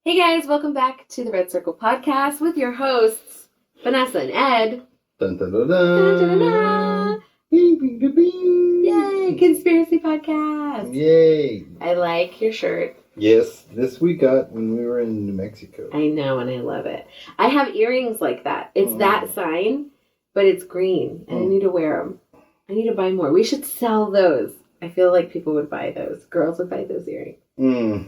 Hey guys, welcome back to the Red Circle Podcast with your hosts, Vanessa and Ed. Dun, dun, dun, dun. Dun, dun, dun, dun. Yay, conspiracy podcast. Yay. I like your shirt. Yes, this we got when we were in New Mexico. I know, and I love it. I have earrings like that. It's that sign, but it's green, and I need to wear them. I need to buy more. We should sell those. I feel like people would buy those. Girls would buy those earrings.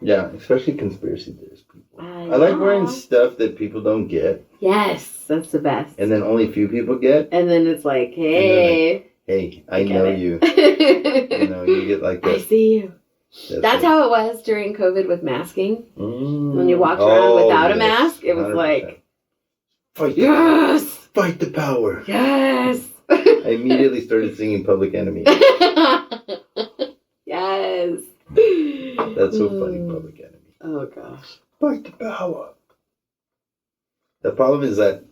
Yeah, especially conspiracy theorists people. I like wearing stuff that people don't get. Yes, that's the best. And then only a few people get. And then it's like, hey. Hey, I know you. You know, you get like that. I see you. That's how it was during COVID with masking. When you walked around without a mask, it was 100%. Like, fight yes! Fight the power. Yes! I immediately started singing Public Enemy. Yes. That's so funny, Public Enemy. Oh, gosh. Fight the power. The problem is that...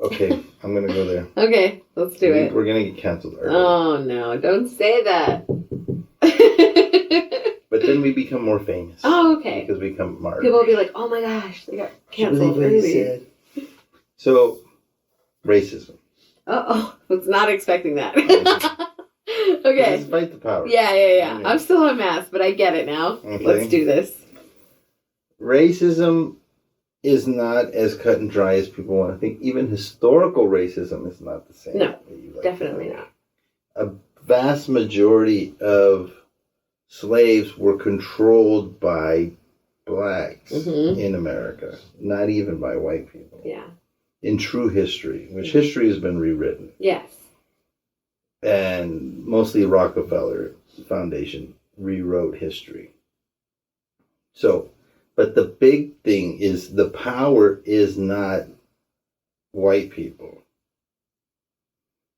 Okay, I'm going to go there. Okay, let's do it. We're going to get canceled early. Oh, no. Don't say that. But then we become more famous. Oh, okay. Because we become martyrs. People will be like, oh, my gosh, they got canceled early. So, racism. Uh-oh. I was not expecting that. Okay. Just fight the power. Yeah. I'm still on mask, but I get it now. Okay. Let's do this. Racism is not as cut and dry as people want to think. Even historical racism is not the same. No, definitely not. A vast majority of slaves were controlled by blacks in America, not even by white people. Yeah. In true history, which history has been rewritten. Yes. And mostly Rockefeller Foundation rewrote history. So, but the big thing is the power is not white people.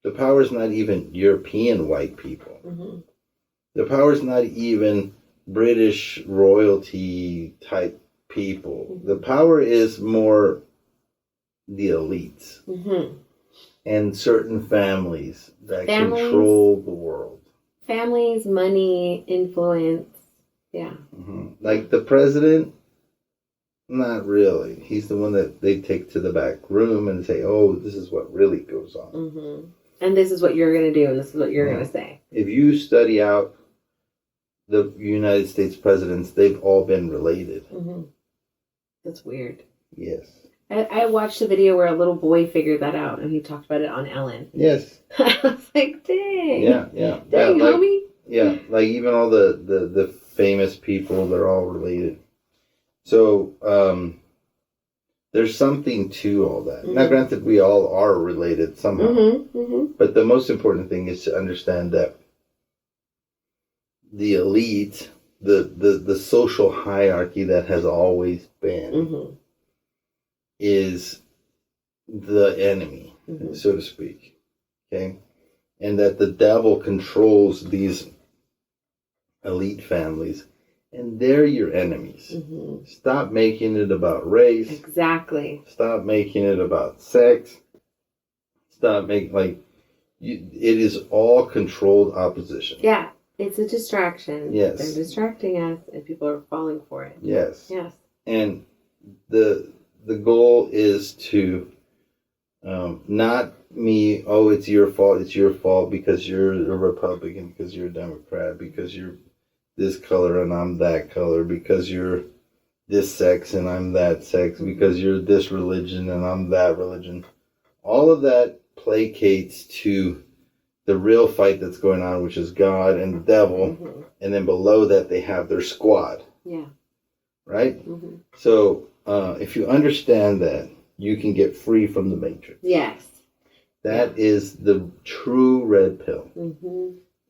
The power is not even European white people. The power is not even British royalty type people. The power is more the elites. And certain families that control the world. Families, money, influence. Yeah. Like the president, not really. He's the one that they take to the back room and say, oh, this is what really goes on. And this is what you're going to do, and this is what you're going to say. If you study out the United States presidents, they've all been related. That's weird. Yes. I watched a video where a little boy figured that out, and he talked about it on Ellen. Yes. I was like, dang. Yeah. Dang, like, homie. Yeah, like even all the famous people, they're all related. So, there's something to all that. Now, granted, we all are related somehow. But the most important thing is to understand that the elite, the social hierarchy that has always been, is the enemy, so to speak. Okay? And that the devil controls these elite families, and they're your enemies. Stop making it about race. Exactly. Stop making it about sex. Stop making, it is all controlled opposition. Yeah, it's a distraction. Yes. They're distracting us, and people are falling for it. Yes. Yes. And the goal is to not me, oh, it's your fault because you're a Republican, because you're a Democrat, because you're this color and I'm that color, because you're this sex and I'm that sex, because you're this religion and I'm that religion. All of that placates to the real fight that's going on, which is God and the devil. And then below that, they have their squad. Yeah. Right? So, if you understand that, you can get free from the matrix. Yes. That is the true red pill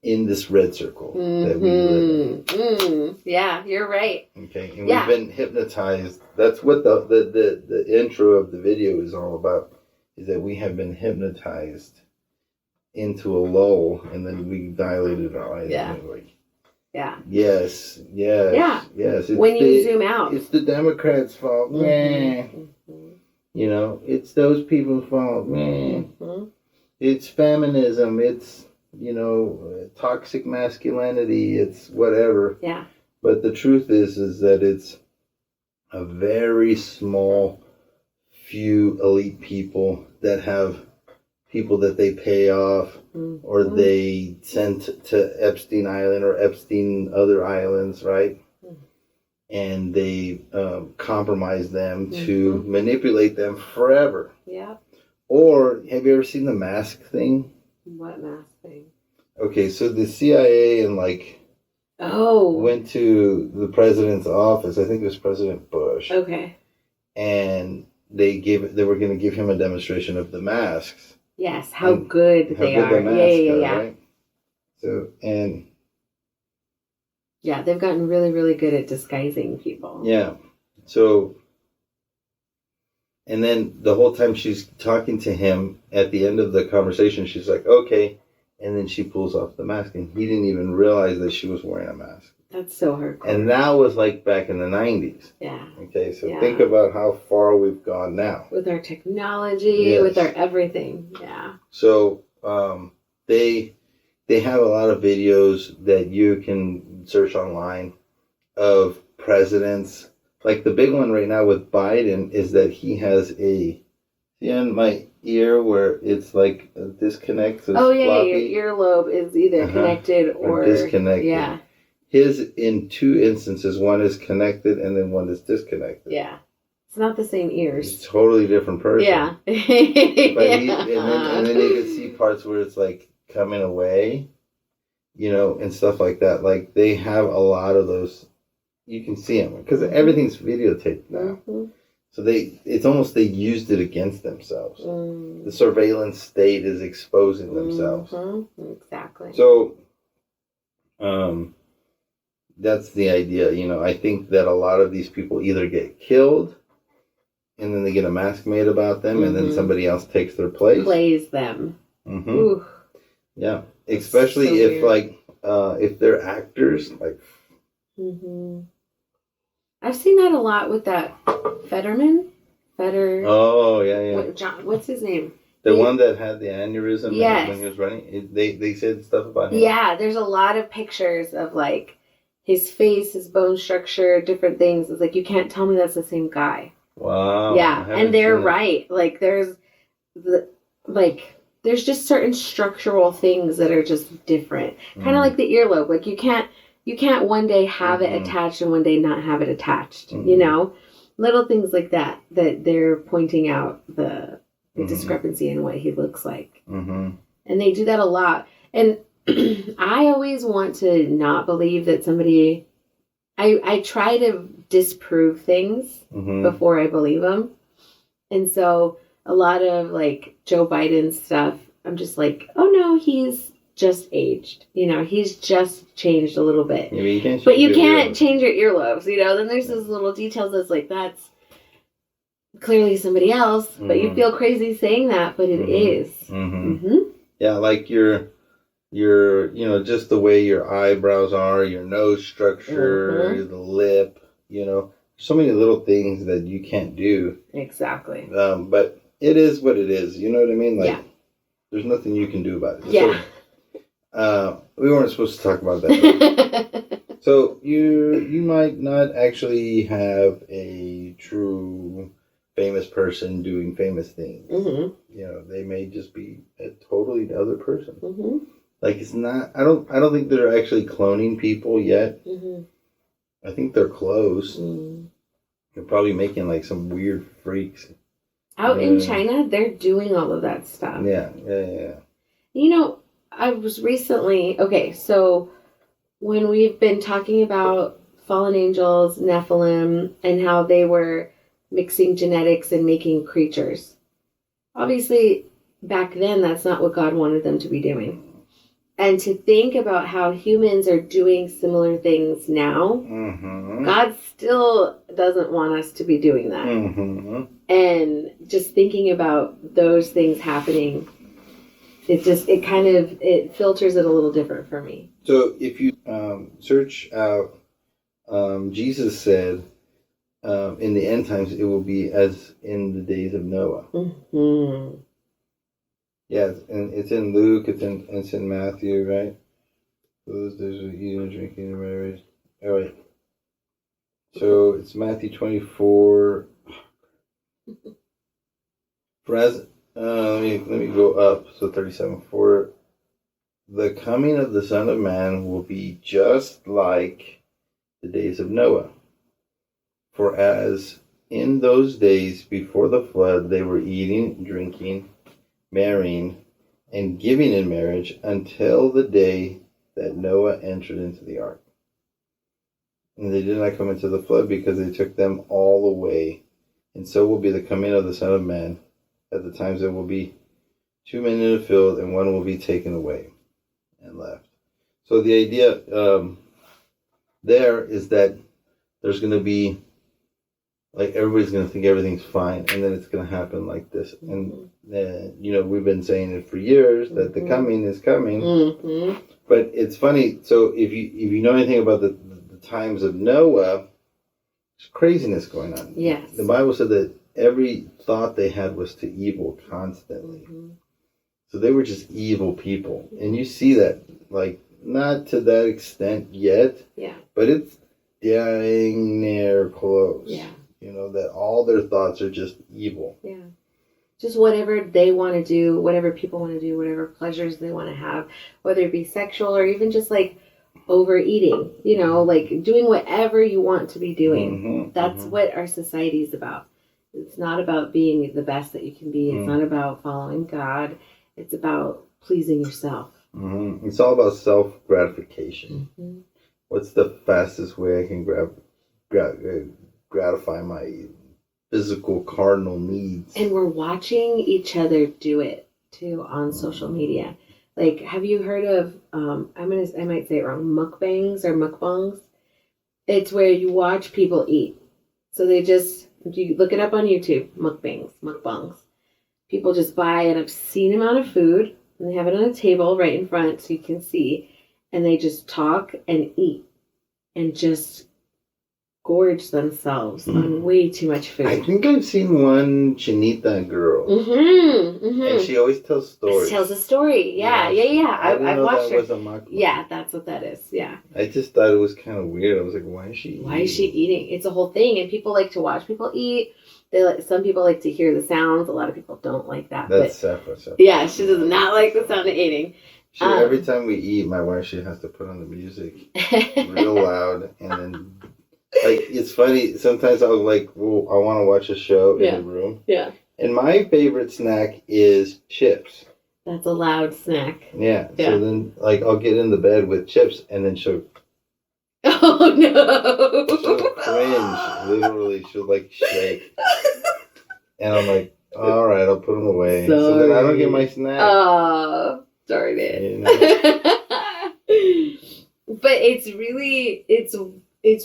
in this red circle that we live in. Yeah, you're right. Okay, and we've been hypnotized. That's what the intro of the video is all about, is that we have been hypnotized into a lull, and then we dilated our eyes. Yeah. Yeah. Yes. It's when you zoom out. It's the Democrats' fault. You know, it's those people's fault. It's feminism. It's, toxic masculinity. It's whatever. Yeah. But the truth is that it's a very small few elite people that have people that they pay off or they send to Epstein Island or Epstein other islands, right? And they compromise them to manipulate them forever. Yeah. Or have you ever seen the mask thing? What mask thing? Okay, so the CIA and went to the president's office. I think it was President Bush. Okay. And they were going to give him a demonstration of the masks. Yes, how good they are. Yeah. Right? So yeah, they've gotten really, really good at disguising people. Yeah. So, and then the whole time she's talking to him, at the end of the conversation, she's like, okay. And then she pulls off the mask, and he didn't even realize that she was wearing a mask. That's so hardcore. And that was like back in the 90s. Yeah. Okay, so think about how far we've gone now. With our technology, with our everything. Yeah. So, they have a lot of videos that you can search online of presidents. Like the big one right now with Biden is that he has in my ear where it's like a disconnect. So your earlobe is either connected or disconnected. Yeah. His, in two instances, one is connected and then one is disconnected. Yeah. It's not the same ears. It's a totally different person. Yeah. But and then you can see parts where it's like coming away, and stuff like that. Like they have a lot of those. You can see them because everything's videotaped now. So it's almost they used it against themselves. The surveillance state is exposing themselves. Exactly. So, that's the idea. I think that a lot of these people either get killed, and then they get a mask made about them, and then somebody else takes their place. Plays them. Ooh. Yeah, especially if they're actors, like. I've seen that a lot with that Fetterman. Oh yeah. What's his name? The one that had the aneurysm yes. when he was running. They said stuff about him. Yeah, there's a lot of pictures of like his face, his bone structure, different things. It's like you can't tell me that's the same guy. Wow. Yeah, and they're right. Like there's just certain structural things that are just different. Kind of like the earlobe. Like you can't one day have it attached and one day not have it attached. Little things like that they're pointing out the discrepancy in what he looks like. And they do that a lot. And I always want to not believe that somebody. I try to disprove things before I believe them, and so a lot of like Joe Biden stuff, I'm just like, oh no, he's just aged. He's just changed a little bit. Yeah, but you can't change your earlobes. Then there's those little details that's like that's clearly somebody else, but you feel crazy saying that, but it is. Yeah, like your just the way your eyebrows are, your nose structure, the lip, so many little things that you can't do. Exactly. But it is what it is. You know what I mean? Like, there's nothing you can do about it. Yeah. So, we weren't supposed to talk about that. So you might not actually have a true famous person doing famous things. They may just be a totally other person. Like it's not. I don't think they're actually cloning people yet. I think they're close. They're probably making like some weird freaks. Out in China, they're doing all of that stuff. Yeah. I was recently so when we've been talking about fallen angels, Nephilim, and how they were mixing genetics and making creatures. Obviously, back then, that's not what God wanted them to be doing. And to think about how humans are doing similar things now, God still doesn't want us to be doing that. And just thinking about those things happening, it filters it a little different for me. So if you search out, Jesus said, in the end times, it will be as in the days of Noah. Yeah, and it's in Luke, it's in Matthew, right? Those days of eating, drinking, and marriage. Oh, wait. So it's Matthew 24. Let me go up. So 37. For the coming of the Son of Man will be just like the days of Noah. For as in those days before the flood, they were eating, drinking, marrying, and giving in marriage until the day that Noah entered into the ark. And they did not come into the flood because they took them all away. And so will be the coming of the Son of Man. At the times there will be 2 men in a field, and one will be taken away and left. So the idea there is that there's going to be, like, everybody's going to think everything's fine, and then it's going to happen like this. And we've been saying it for years that the coming is coming. Mm-hmm. But it's funny. So if you know anything about the times of Noah, there's craziness going on. Yes. The Bible said that every thought they had was to evil constantly. Mm-hmm. So they were just evil people. And you see that, like, not to that extent yet. Yeah. But it's dang near close. Yeah. That all their thoughts are just evil. Yeah. Just whatever they want to do, whatever people want to do, whatever pleasures they want to have, whether it be sexual or even just like overeating, like doing whatever you want to be doing. Mm-hmm, That's what our society is about. It's not about being the best that you can be. It's not about following God. It's about pleasing yourself. Mm-hmm. It's all about self-gratification. Mm-hmm. What's the fastest way I can gratify my physical cardinal needs? And we're watching each other do it too on social media. Like, have you heard of I might say it wrong, mukbangs or mukbangs? It's where you watch people eat. So you look it up on YouTube, mukbangs. People just buy an obscene amount of food and they have it on a table right in front so you can see, and they just talk and eat and just gorge themselves on way too much food. I think I've seen one Chinita girl. Mm-hmm, mm-hmm. And she always tells stories. She tells a story. Yeah. I've watched her. Was a mukbang. Yeah, that's what that is. Yeah. I just thought it was kind of weird. I was like, why is she eating? Why is she eating? It's a whole thing, and people like to watch people eat. Some people like to hear the sounds. A lot of people don't like that. That's separate. Yeah, she does not like the sound of eating. Every time we eat, my wife, she has to put on the music real loud, and then, like, it's funny. Sometimes I'll I want to watch a show in the room. Yeah. And my favorite snack is chips. That's a loud snack. Yeah. So then, I'll get in the bed with chips, and then she'll. Oh no! She'll cringe. Literally, she'll shake. And I'm like, all right, I'll put them away. Sorry. So then I don't get my snack. Oh, darn it. But it's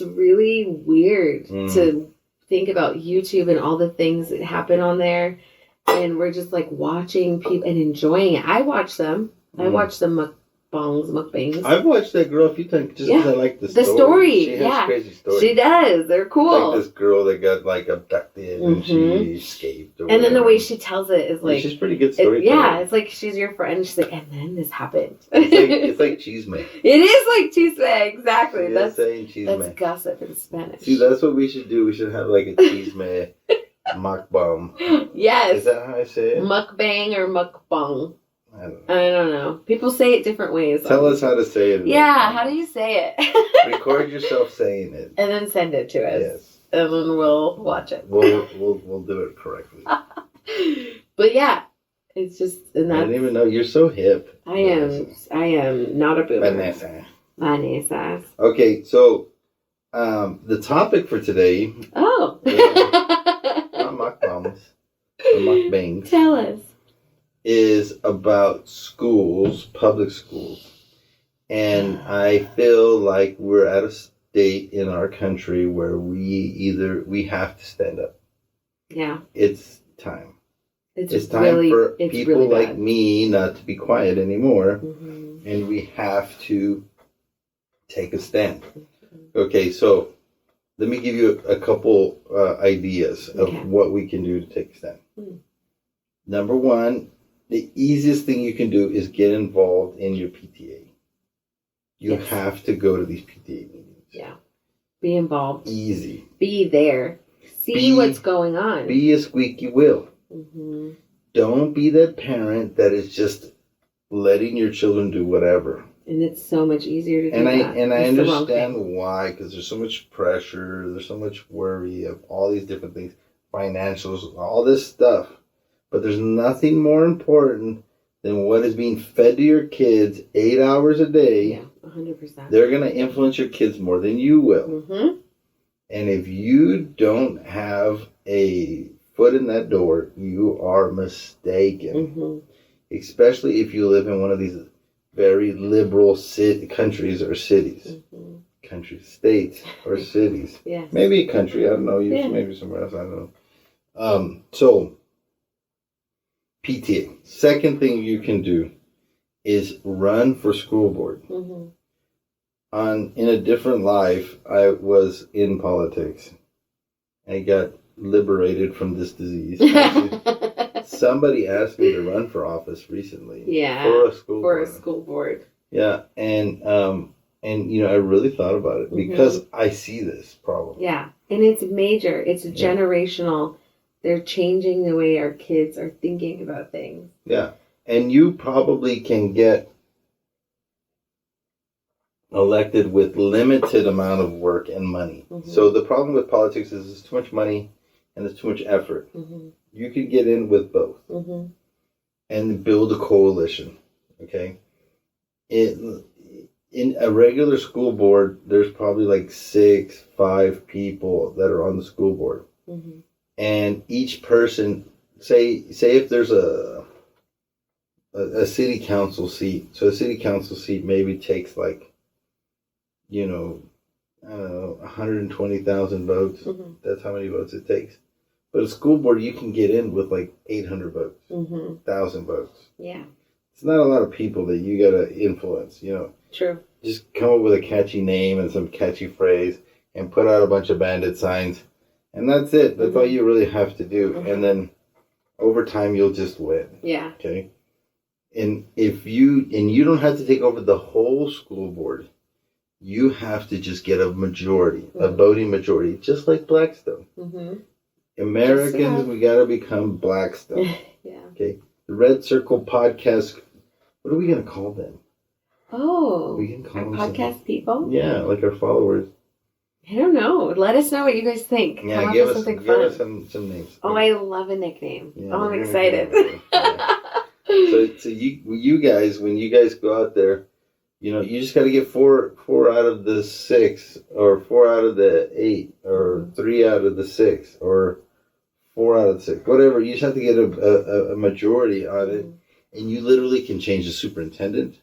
really weird to think about YouTube and all the things that happen on there. And we're just watching people and enjoying it. I watch them. I watch the mukbangs. I've watched that girl a few times just because I like the story. The story, she has crazy stories. She does. They're cool. Like this girl that got abducted and she escaped. And then the way she tells it is she's pretty good story. It's like she's your friend. She's like, and then this happened. It's like chisme. It is like chisme, exactly. That's saying chisme. That's gossip in Spanish. See, that's what we should do. We should have a chisme mukbang. Yes. Is that how I say it? Mukbang or mukbang. I don't know. People say it different ways. Tell us how to say it. Yeah, how do you say it? Record yourself saying it. And then send it to us. Yes. And then we'll watch it. We'll do it correctly. But yeah, it's just... And I didn't even know. You're so hip. I am not a boomer. Vanessa. Okay, so the topic for today... Oh. Not mukbangs. Mukbangs. Tell us. Is about schools, public schools. And I feel like we're at a state in our country where we have to stand up. Yeah. It's time. It's time for people like me not to be quiet anymore. Mm-hmm. And we have to take a stand. Okay, so let me give you a couple ideas of what we can do to take a stand. Number one, the easiest thing you can do is get involved in your PTA. You have to go to these PTA meetings. Yeah. Be involved. Easy. Be there. See what's going on. Be a squeaky wheel. Mm-hmm. Don't be that parent that is just letting your children do whatever. And it's so much easier to do that. And I understand why, because there's so much pressure, there's so much worry of all these different things, financials, all this stuff. But there's nothing more important than what is being fed to your kids 8 hours a day. Yeah, 100%. They're going to influence your kids more than you will. Mm-hmm. And if you don't have a foot in that door, you are mistaken. Mm-hmm. Especially if you live in one of these very liberal countries or cities. Mm-hmm. Countries, states, or cities. Yes. Maybe a country, I don't know. Maybe somewhere else, I don't know. So, PTA. Second thing you can do is run for school board. Mm-hmm. In a different life, I was in politics. I got liberated from this disease. Somebody asked me to run for office recently. Yeah. For a school for board. a school board. Yeah, and I really thought about it because I see this problem. Yeah, and it's major. It's generational. They're changing the way our kids are thinking about things. Yeah, and you probably can get elected with limited amount of work and money. Mm-hmm. So the problem with politics is there's too much money and there's too much effort. Mm-hmm. You could get in with both and build a coalition. Okay, in a regular school board, there's probably like 5 people that are on the school board, and each person, say if there's a city council seat, so a city council seat maybe takes like, I don't know, 120,000 votes. Mm-hmm. That's how many votes it takes. But a school board, you can get in with like 800 votes, 1,000 votes. Yeah. It's not a lot of people that you got to influence, True. Just come up with a catchy name and some catchy phrase and put out a bunch of bandit signs. And that's it. That's all you really have to do. Mm-hmm. And then over time, you'll just win. Yeah. Okay? And you don't have to take over the whole school board. You have to just get a majority, a voting majority, just like Blackstone. Mm-hmm. Americans, we got to become Blackstone. Yeah. Okay. The Red Circle podcast, what are we going to call them? Oh. We can call them podcast people? Yeah, like our followers. I don't know. Let us know what you guys think. Yeah, give us some names. Oh, I love a nickname. Yeah, I'm excited. So you guys, when you guys go out there, you just got to get four out of the 6, or 4 out of the 8, or 3 out of the 6, or 4 out of the 6, whatever. You just have to get a majority on it, and you literally can change the superintendent.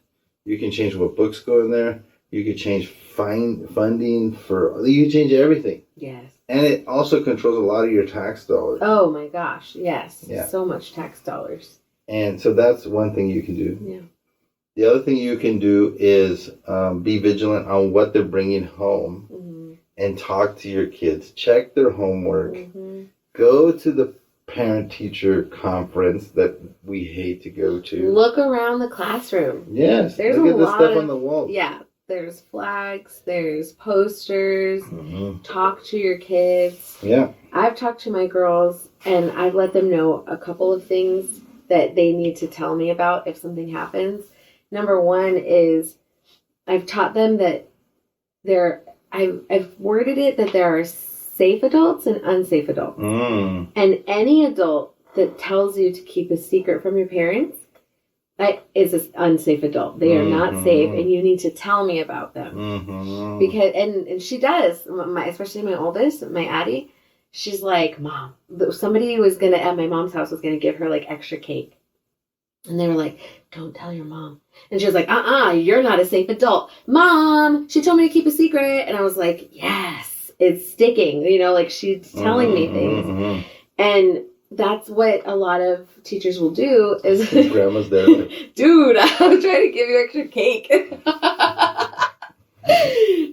You can change what books go in there. You can change funding you can change everything. Yes. And it also controls a lot of your tax dollars. Oh my gosh, yes. Yeah. So much tax dollars. And so that's one thing you can do. Yeah. The other thing you can do is be vigilant on what they're bringing home and talk to your kids. Check their homework. Go to the parent-teacher conference that we hate to go to. Look around the classroom. Yes. There's look a at the lot stuff of, on the wall. Yeah. There's flags. There's posters. Talk to your kids. Yeah. I've talked to my girls, and I've let them know a couple of things that they need to tell me about if something happens. Number one is I've taught them that I've worded it that there are safe adults and unsafe adults. And any adult that tells you to keep a secret from your parents is an unsafe adult. They are not safe, and you need to tell me about them. Because and she does, especially my oldest, my Addie, she's like, Mom, somebody was gonna at my mom's house was gonna give her like extra cake. And they were like, don't tell your mom. And she was like, you're not a safe adult. Mom, she told me to keep a secret. And I was like, yes, it's sticking. Like she's telling me things. And that's what a lot of teachers will do is... Grandma's there. Like, dude, I'm trying to give you extra cake.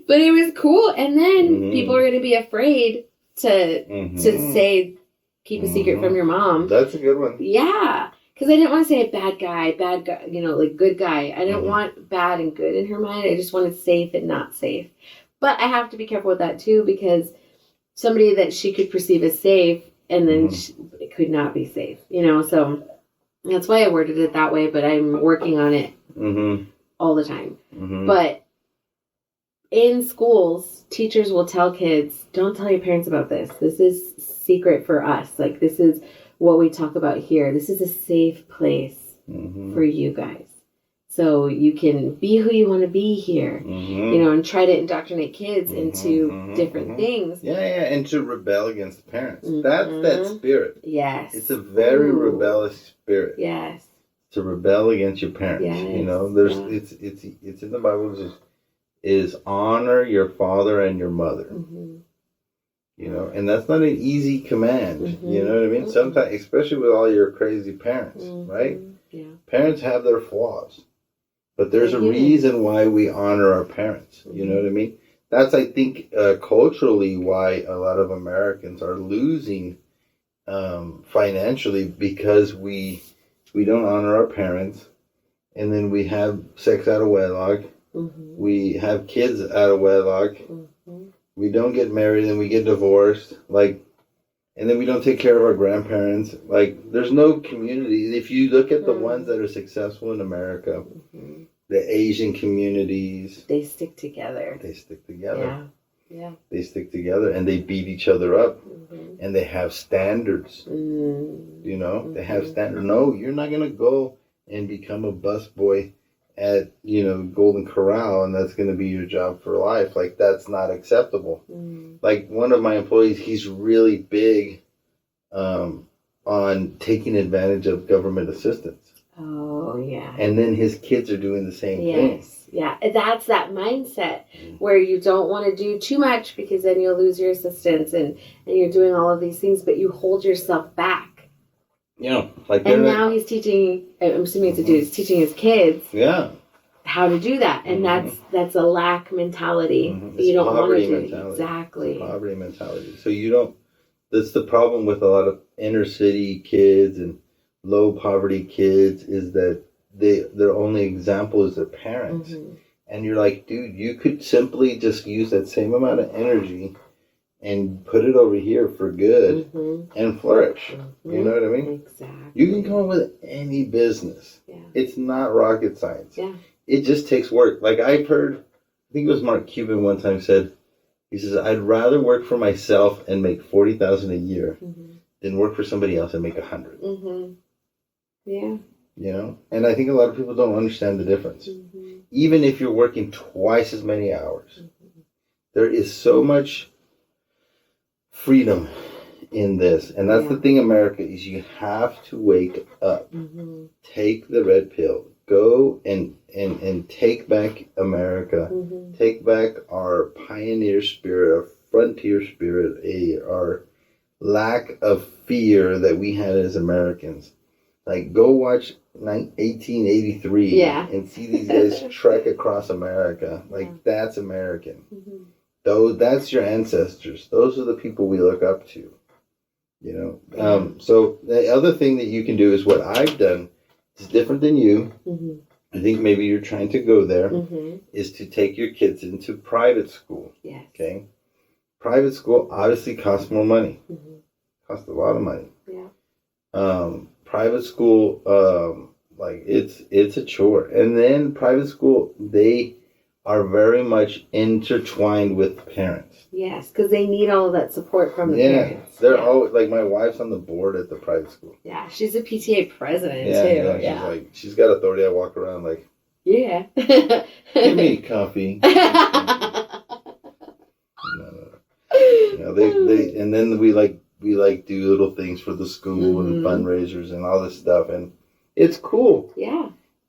But it was cool. And then people are going to be afraid to say, keep a secret from your mom. That's a good one. Yeah. Because I didn't want to say bad guy, like good guy. I didn't want bad and good in her mind. I just wanted safe and not safe. But I have to be careful with that too, because somebody that she could perceive as safe, and then it could not be safe, so that's why I worded it that way, but I'm working on it all the time. But in schools, teachers will tell kids, don't tell your parents about this. This is secret for us. Like, this is what we talk about here. This is a safe place for you guys. So you can be who you want to be here, and try to indoctrinate kids into different things. Yeah, and to rebel against the parents. That's that spirit. Yes. It's a very rebellious spirit. Yes. To rebel against your parents. Yes. It's in the Bible, is honor your father and your mother. And that's not an easy command. You know what I mean? Sometimes, especially with all your crazy parents, right? Yeah. Parents have their flaws. But there's a reason why we honor our parents. You know what I mean? That's, I think, culturally why a lot of Americans are losing financially, because we don't honor our parents, and then we have sex out of wedlock. We have kids out of wedlock. We don't get married, and we get divorced. And then we don't take care of our grandparents. There's no community. If you look at the ones that are successful in America, the Asian communities, they stick together. Yeah. They stick together, and they beat each other up, and they have standards. They have standards. No, you're not going to go and become a busboy at, Golden Corral, and that's going to be your job for life. That's not acceptable. One of my employees, he's really big on taking advantage of government assistance. Oh, yeah. And then his kids are doing the same thing. Yeah, that's that mindset where you don't want to do too much, because then you'll lose your assistance, and you're doing all of these things, but you hold yourself back. And now he's teaching, I'm assuming it's a dude, he's teaching his kids how to do that. And that's a lack mentality. You don't want to do it. Exactly. It's a poverty mentality. So that's the problem with a lot of inner city kids and low poverty kids, is that their only example is their parents. And you're like, dude, you could simply just use that same amount of energy and put it over here for good and flourish. You know what I mean? Exactly. You can come up with any business. It's not rocket science. It just takes work. I've heard, I think it was Mark Cuban one time said, he says, I'd rather work for myself and make $40,000 a year than work for somebody else and make $100,000. Yeah. And I think a lot of people don't understand the difference. Even if you're working twice as many hours, there is so much freedom in this. And that's the thing, America, is you have to wake up. Take the red pill. Go and take back America. Take back our pioneer spirit, our frontier spirit, our lack of fear that we had as Americans. Go watch 1883 and see these guys trek across America. That's American. That's your ancestors. Those are the people we look up to. So the other thing that you can do is what I've done. It's different than you. I think maybe you're trying to go there. Is to take your kids into private school. Yes. Okay. Private school obviously costs more money. Costs a lot of money. Private school, it's a chore. And then private school, they are very much intertwined with parents. Yes, because they need all of that support from the parents. They're always, my wife's on the board at the private school. Yeah, she's a PTA president too. She's got authority. I walk around give me coffee. They and then we do little things for the school and fundraisers and all this stuff, and it's cool.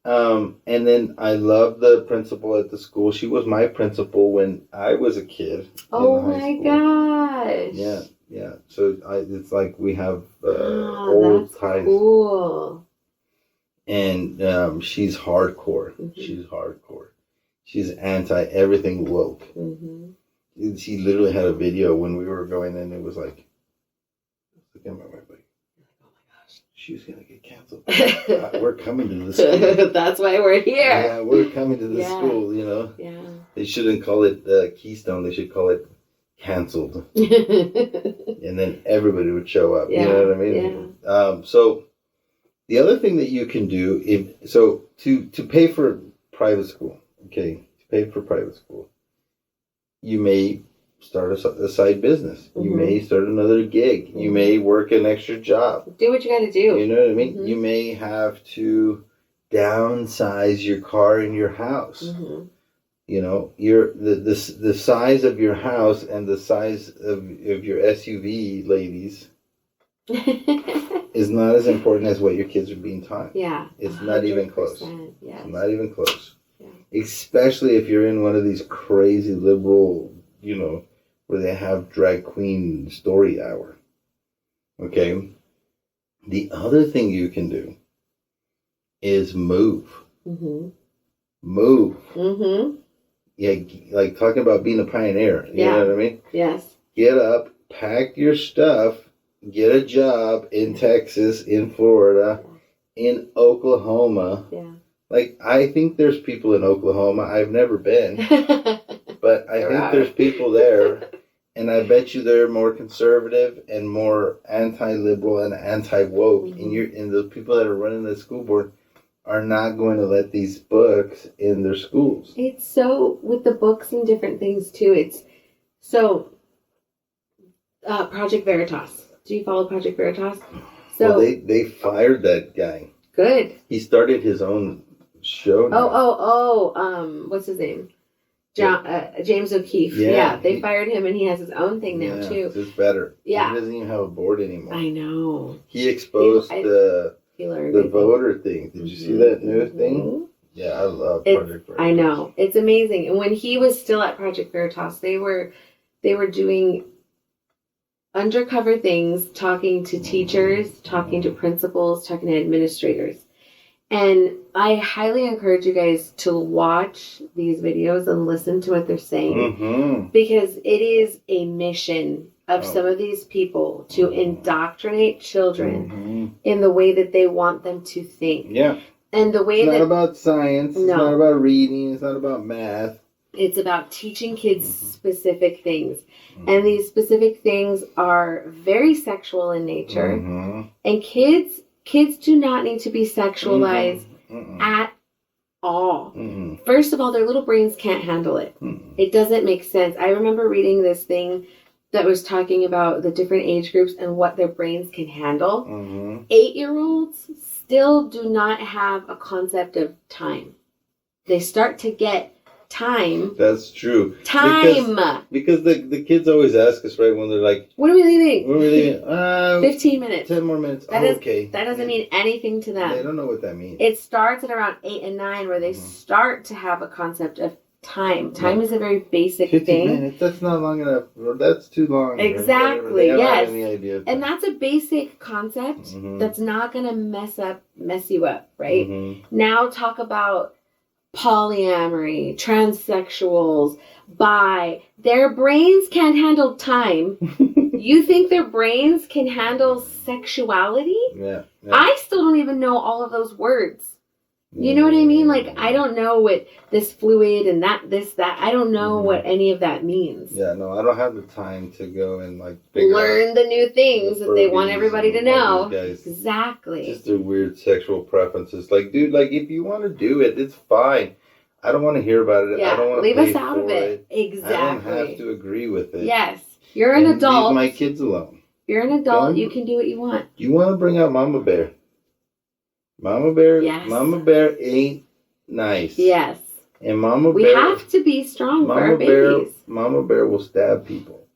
And then I love the principal at the school. She was my principal when I was a kid. Oh my gosh. Yeah. So it's we have old ties. Cool. And she's hardcore. She's hardcore. She's anti everything woke. She literally had a video when we were going in. It was look at my wife, she's going to get canceled. We're coming to the school. That's why we're here. Yeah, we're coming to the school, you know. Yeah. They shouldn't call it Keystone. They should call it Canceled. And then everybody would show up. You know what I mean? Yeah. So the other thing that you can do, to pay for private school, okay, to pay for private school, you may start a side business. Mm-hmm. You may start another gig. Mm-hmm. You may work an extra job. Do what you got to do. You know what I mean? Mm-hmm. You may have to downsize your car in your house. Mm-hmm. You know, the size of your house and the size of your SUV, ladies, is not as important as what your kids are being taught. Yeah. It's not even close. Yes. It's not even close. Yeah. Especially if you're in one of these crazy liberal, you know, where they have drag queen story hour. Okay? The other thing you can do is move. Mm-hmm. Move. Mm-hmm. Yeah, like talking about being a pioneer. You know what I mean? Yes. Get up, pack your stuff, get a job in Texas, in Florida, in Oklahoma. Yeah. Like, I think there's people in Oklahoma. I've never been. But I think there's people there. And I bet you they're more conservative and more anti-liberal and anti-woke. Mm-hmm. And the people that are running the school board are not going to let these books in their schools. It's so, with the books and different things too, it's so, Project Veritas. Do you follow Project Veritas? So, well, they fired that guy. Good. He started his own show now. What's his name? James O'Keefe. Yeah, they fired him and he has his own thing now too. It's better. Yeah. He doesn't even have a board anymore. I know. He exposed the voter thing. Did you see that new thing? Yeah, I love Project Veritas. I know. It's amazing. And when he was still at Project Veritas, they were doing undercover things, talking to teachers, talking to principals, talking to administrators. And I highly encourage you guys to watch these videos and listen to what they're saying, because it is a mission of some of these people to indoctrinate children in the way that they want them to think. Yeah. And the way it's not about science. It's not about reading. It's not about math. It's about teaching kids specific things. And these specific things are very sexual in nature. And kids do not need to be sexualized at all. First of all, their little brains can't handle it. It doesn't make sense. I remember reading this thing that was talking about the different age groups and what their brains can handle. 8-year-olds still do not have a concept of time. They start to get time. That's true. Time. Because the kids always ask us, right, when they're like, when are we leaving? When are we leaving? 15 minutes. 10 more minutes. Okay. That doesn't mean anything to them. They don't know what that means. It starts at around 8 and 9 where they start to have a concept of time. Time is a very basic 15 thing. minutes. That's not long enough. That's too long. Exactly. Yes. Any idea and that's a basic concept that's not going to mess you up, right? Now talk about polyamory, transsexuals, bi. Their brains can't handle time. You think their brains can handle sexuality? Yeah. I still don't even know all of those words. You know what I mean? Like, I don't know what this fluid and that. I don't know what any of that means. Yeah, no, I don't have the time to go and, like, learn the new things that they want everybody to know. Exactly. Just their weird sexual preferences. Like, dude, like, if you want to do it, it's fine. I don't want to hear about it. Yeah, I don't want to leave pay us out of it. Exactly. I don't have to agree with it. Yes. You're an adult. Leave my kids alone. You're an adult. You can do what you want. You want to bring out Mama Bear. Mama Bear ain't nice. Yes. And Mama Bear... We have to be strong for our babies. Mama Bear will stab people.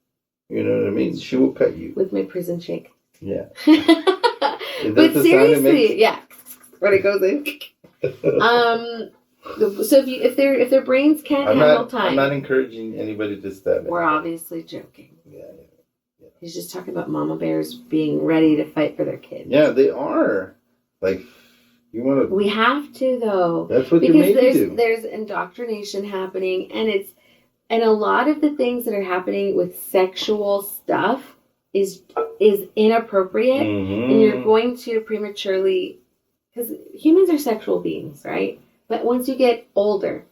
You know what I mean? She will cut you. With my prison shake. Yeah. But seriously, yeah. When it goes in. So if their brains can't handle time... I'm not encouraging anybody to stab me. We're obviously joking. Yeah. He's just talking about Mama Bears being ready to fight for their kids. Yeah, they are. Like... We have to, though. That's what you're made to do. Because there's indoctrination happening, and a lot of the things that are happening with sexual stuff is inappropriate, and you're going to prematurely, because humans are sexual beings, right? But once you get older,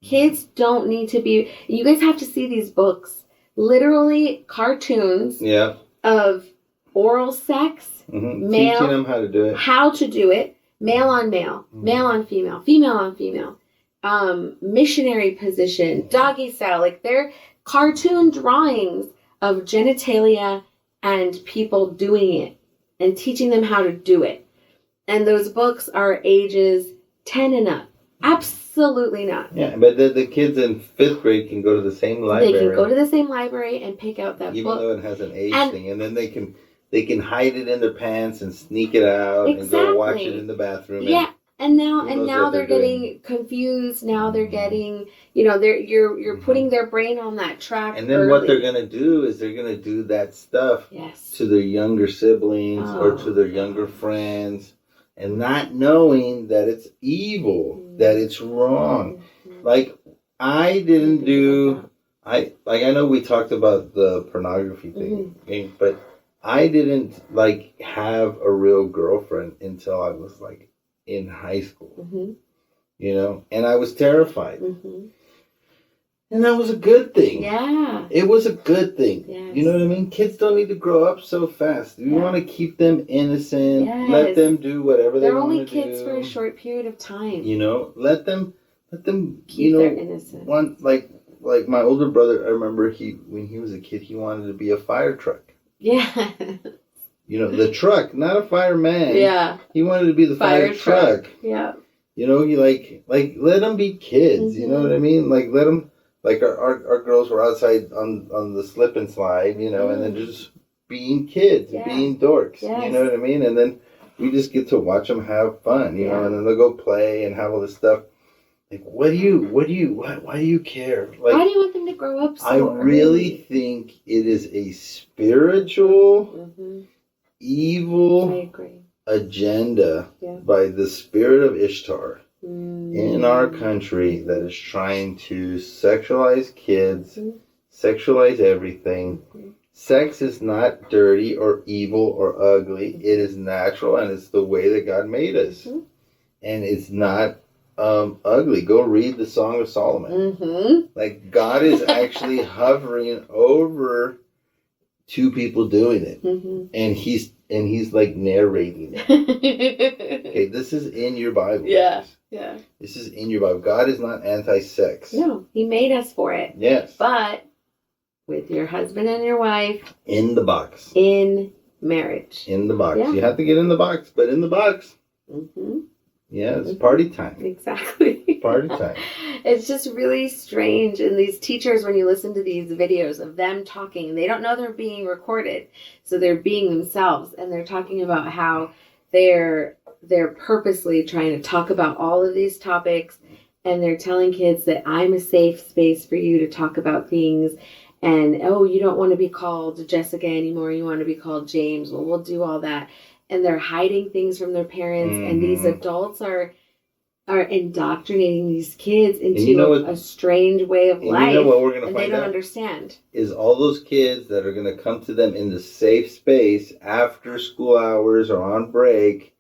kids don't need to be. You guys have to see these books, literally cartoons of oral sex, male, teaching them how to do it, male on male, male on female, female on female, missionary position, doggy style. Like they're cartoon drawings of genitalia and people doing it and teaching them how to do it. And those books are ages 10 and up. Absolutely not. Yeah, but the kids in 5th grade can go to the same library. They can go to the same library and pick out that book. Even though it has an age thing. And then they can hide it in their pants and sneak it out and go watch it in the bathroom. Yeah. And now they're getting confused. Now they're getting, you're putting their brain on that track. And then what they're going to do is they're going to do that stuff to their younger siblings or to their younger friends, and not knowing that it's evil, that it's wrong. Like I didn't do, I know we talked about the pornography thing, but I didn't have a real girlfriend until I was in high school, and I was terrified. And that was a good thing. Yeah. It was a good thing. Yes. You know what I mean? Kids don't need to grow up so fast. You want to keep them innocent. Yes. Let them do whatever they want to do. They're only kids for a short period of time. Let them keep their innocence. Like my older brother, I remember when he was a kid, he wanted to be a fire truck. Yeah. The truck, not a fireman. Yeah. He wanted to be the fire truck. Yeah. You let them be kids. You know what I mean? Let them, our girls were outside on the slip and slide, and then just being kids, being dorks. Yes. You know what I mean? And then we just get to watch them have fun, and then they'll go play and have all this stuff. Why do you care? Why do you want them to grow up so I really think it is a spiritual, evil agenda by the spirit of Ishtar in our country that is trying to sexualize kids, sexualize everything. Sex is not dirty or evil or ugly. It is natural, and it's the way that God made us. And it's not ugly. Go read the Song of Solomon. God is actually hovering over two people doing it, and he's narrating it. Okay, this is in your Bible. Yeah. This is in your Bible. God is not anti-sex. No, He made us for it. Yes, but with your husband and your wife in the box, in marriage, in the box. You have to get in the box, but in the box. Yeah, it's party time. Exactly. Party time. It's just really strange. And these teachers, when you listen to these videos of them talking, they don't know they're being recorded. So they're being themselves. And they're talking about how they're purposely trying to talk about all of these topics. And they're telling kids that I'm a safe space for you to talk about things. And, you don't want to be called Jessica anymore. You want to be called James. Well, we'll do all that. And they're hiding things from their parents, and these adults are indoctrinating these kids into a strange way of life. You know what we're going to find out? And they don't understand. Is all those kids that are going to come to them in the safe space after school hours or on break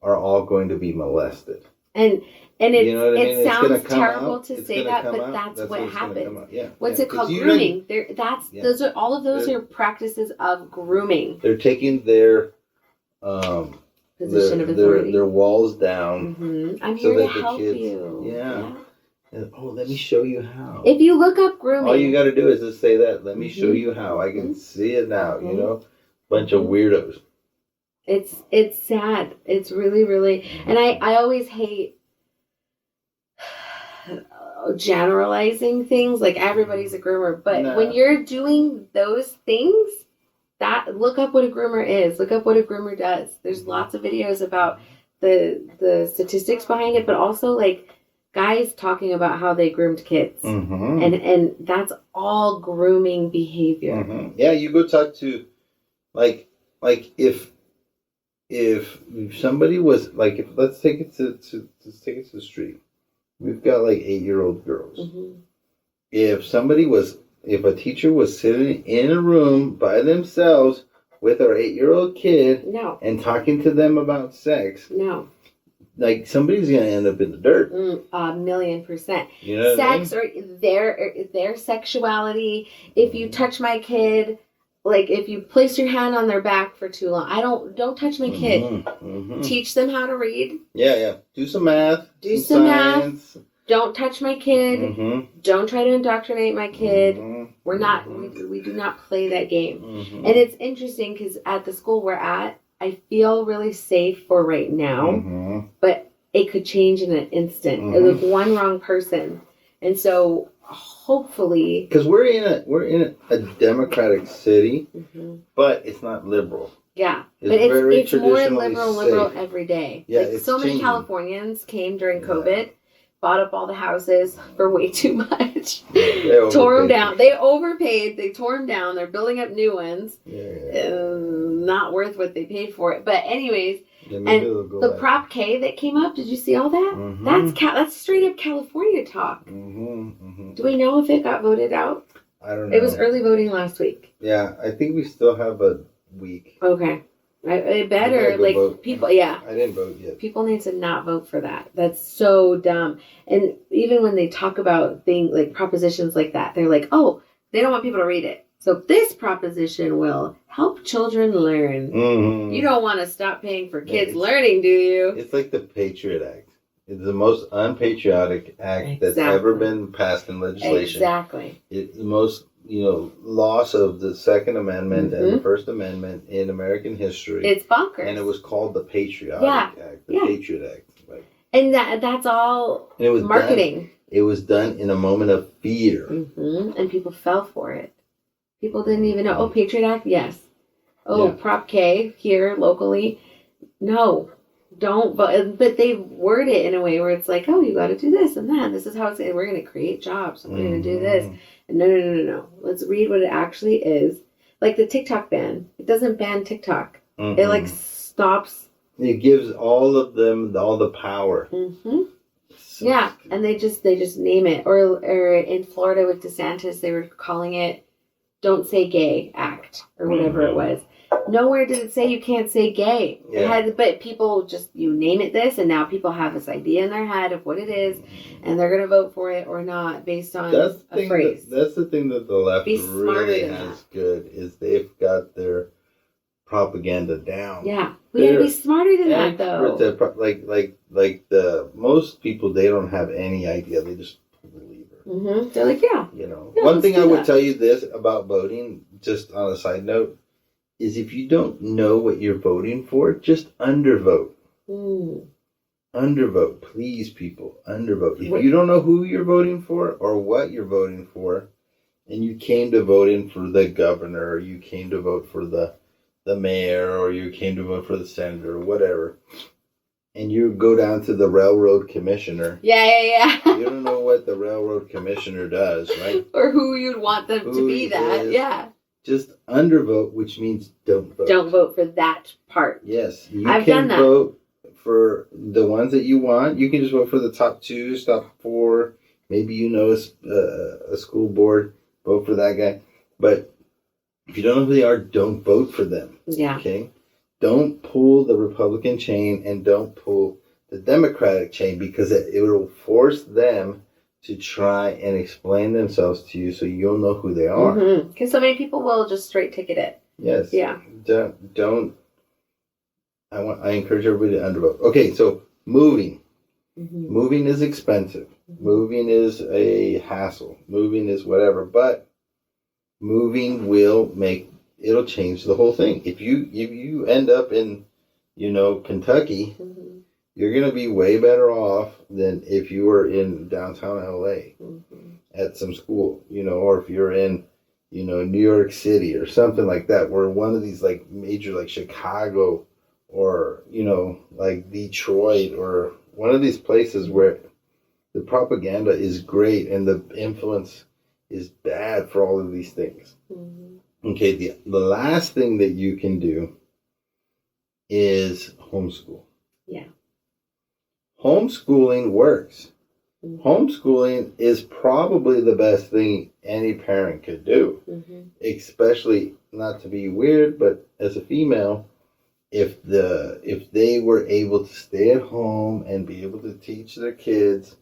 are all going to be molested. And it sounds terrible to say that, but that's what happens. What's it called? Grooming. All of those are practices of grooming. They're taking their position of authority. Their walls down. I'm here to help you. Yeah. And, let me show you how. If you look up grooming, all you got to do is just say that. Let me show you how. I can see it now. Bunch of weirdos. It's sad. It's really, really, and I always hate generalizing things. Like everybody's a groomer, but when you're doing those things. Look up what a groomer is. Look up what a groomer does. There's lots of videos about the statistics behind it, but also guys talking about how they groomed kids, and that's all grooming behavior. Yeah, you go talk to if somebody was let's take it to the street. We've got 8-year-old girls. If a teacher was sitting in a room by themselves with our 8-year-old kid No. and talking to them about sex, No. like somebody's going to end up in the dirt. 1,000,000%. You know what I mean? Sex or their sexuality. If you touch my kid, like if you place your hand on their back for too long, don't touch my kid. Teach them how to read. Yeah. Do some math. Do some science. math. Don't touch my kid. Don't try to indoctrinate my kid. We're not. We do not play that game. And it's interesting because at the school we're at, I feel really safe for right now, but it could change in an instant. With one wrong person, and so hopefully, because we're in a democratic city, but it's not liberal. Yeah, it's but it's more traditionally liberal safe. every day. Yeah, like so many changing. Californians came during COVID, bought up all the houses for way too much, They tore them down. They overpaid. They tore them down. They're building up new ones. Not worth what they paid for it. But anyways, and the Prop K that came up. Did you see all that? That's straight up California talk. Do we know if it got voted out? I don't know. It was early voting last week. Yeah, I think we still have a week. Okay. I better, like, vote. People, yeah. I didn't vote yet. People need to not vote for that. That's so dumb. And even when they talk about things like propositions like that, they're like, oh, they don't want people to read it. So this proposition will help children learn. You don't want to stop paying for kids learning, do you? It's like the Patriot Act. It's the most unpatriotic act that's ever been passed in legislation. Exactly. It's the most, loss of the Second Amendment and the First Amendment in American history. It's bonkers. And it was called the Patriotic Act. The Patriot Act. Right? And that's all marketing. It was done in a moment of fear. And people fell for it. People didn't even know. Oh, Patriot Act? Yes. Oh, Prop K here locally? No. Don't vote. But they word it in a way where it's like, oh, you got to do this and that. This is how it's. We're going to create jobs. And we're going to do this. And no. Let's read what it actually is. Like the TikTok ban. It doesn't ban TikTok. It stops. It gives all of them all the power. Yeah, and they just name it. Or in Florida with DeSantis, they were calling it "Don't Say Gay" Act or whatever it was. Nowhere did it say you can't say gay. But people just, you name it this, and now people have this idea in their head of what it is, and they're going to vote for it or not based on a phrase. That's the thing that the left really has good, is they've got their propaganda down. Yeah. We got to be smarter than that, though. Like the most people, they don't have any idea. They just believe it. They're like, yeah. One thing I would tell you this about voting, just on a side note, is if you don't know what you're voting for, just undervote. Undervote. Please, people, undervote. If you don't know who you're voting for or what you're voting for, and you came to vote in for the governor, or you came to vote for the mayor, or you came to vote for the senator, or whatever, and you go down to the railroad commissioner. Yeah. You don't know what the railroad commissioner does, right? Or who you'd want them to be that. Yeah. Just undervote, which means don't vote. Don't vote for that part. Yes. I've done that. Vote for the ones that you want. You can just vote for the top 2, top 4. Maybe a school board. Vote for that guy. But if you don't know who they are, don't vote for them. Yeah. Okay? Don't pull the Republican chain and don't pull the Democratic chain, because it will force them to try and explain themselves to you so you'll know who they are. Because so many people will just straight ticket it. Yes. Yeah. Don't. I encourage everybody to undervote. Okay, so moving. Moving is expensive. Moving is a hassle. Moving is whatever. But moving it'll change the whole thing. If you end up in, Kentucky, you're going to be way better off than if you were in downtown LA at some school, or if you're in, New York City or something like that, where one of these like major, like Chicago or, like Detroit, or one of these places where the propaganda is great and the influence is bad for all of these things. Okay, the last thing that you can do is homeschool. Yeah. Homeschooling works. Homeschooling is probably the best thing any parent could do, especially not to be weird, but as a female, if they were able to stay at home and be able to teach their kids,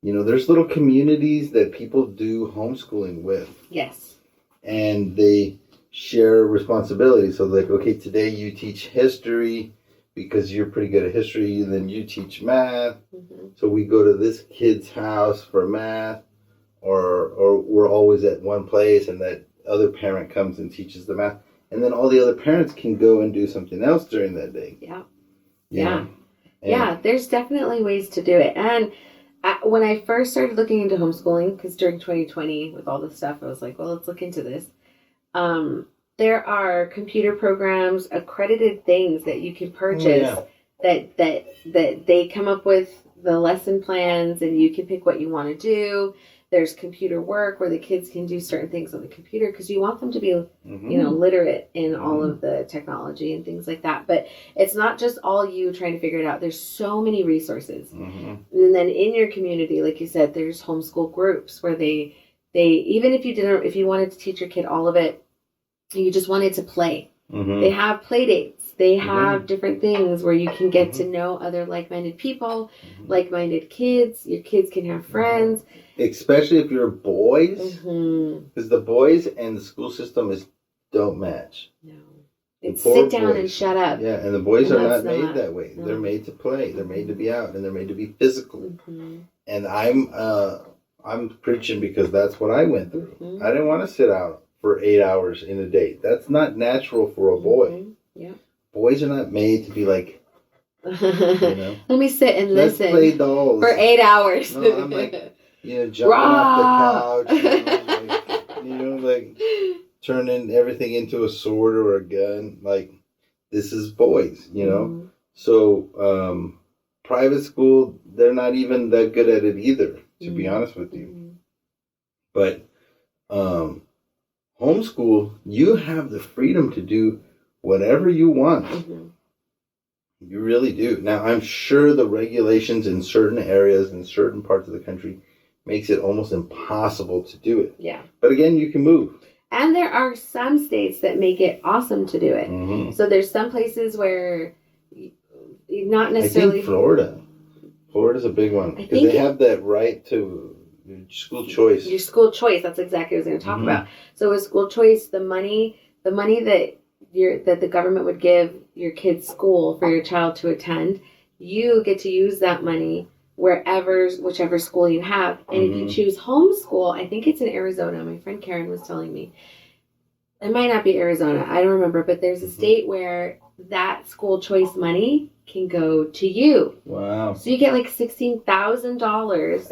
there's little communities that people do homeschooling with. Yes. And they share responsibility. So like, okay, today you teach history because you're pretty good at history, and then you teach math. Mm-hmm. So we go to this kid's house for math, or we're always at one place and that other parent comes and teaches the math. And then all the other parents can go and do something else during that day. Yeah. Yeah, there's definitely ways to do it. And when I first started looking into homeschooling, because during 2020 with all this stuff, I was like, well, let's look into this. There are computer programs, accredited things that you can purchase that they come up with the lesson plans, and you can pick what you want to do. There's computer work where the kids can do certain things on the computer because you want them to be, literate in all of the technology and things like that. But it's not just all you trying to figure it out. There's so many resources. Mm-hmm. And then in your community, like you said, there's homeschool groups where they even if you wanted to teach your kid all of it, you just wanted to play. Mm-hmm. They have play dates. They have different things where you can get to know other like-minded people, like-minded kids. Your kids can have friends. Especially if you're boys. Because the boys and the school system don't match. No. It's sit down and shut up. Yeah, and the boys are not made that way. No. They're made to play. They're made to be out, and they're made to be physical. Mm-hmm. And I'm preaching because that's what I went through. Mm-hmm. I didn't want to sit out for 8 hours in a day. That's not natural for a boy. Mm-hmm. Yeah. Boys are not made to be like, let me sit and listen. Let's play dolls for 8 hours. No, I'm like, jumping off the couch, like turning everything into a sword or a gun. Like, this is boys, Mm-hmm. So, private school, they're not even that good at it either, to be honest with you. But, homeschool, you have the freedom to do whatever you want. Mm-hmm. You really do. Now, I'm sure the regulations in certain areas in certain parts of the country makes it almost impossible to do it. Yeah. But again, you can move. And there are some states that make it awesome to do it. Mm-hmm. So there's some places where not necessarily... I think Florida. Florida's a big one. Because they have that right to school choice. Your school choice. That's exactly what I was going to talk about. So with school choice, the money that the government would give your kid's school for your child to attend, you get to use that money whichever school you have. And if you choose homeschool, I think it's in Arizona. My friend Karen was telling me. It might not be Arizona. I don't remember. But there's a state where that school choice money can go to you. Wow. So you get like $16,000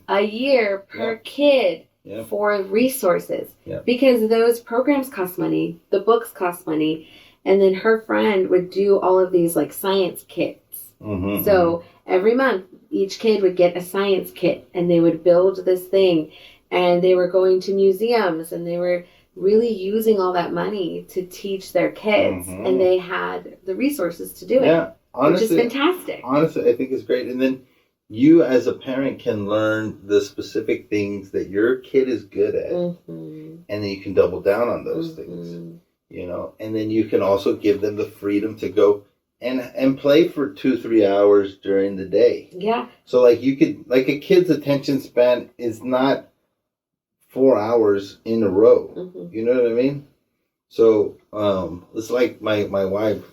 a year per kid. Yep. For resources. Yep. Because those programs cost money, the books cost money, and then her friend would do all of these like science kits. Mm-hmm. So every month, each kid would get a science kit, and they would build this thing, and they were going to museums, and they were really using all that money to teach their kids, and they had the resources to do it. Yeah, honestly, which is fantastic. Honestly, I think it's great. And then you as a parent can learn the specific things that your kid is good at, and then you can double down on those things, and then you can also give them the freedom to go and play for 2-3 hours during the day. Yeah. So like a kid's attention span is not 4 hours in a row. Mm-hmm. You know what I mean? So it's like my wife,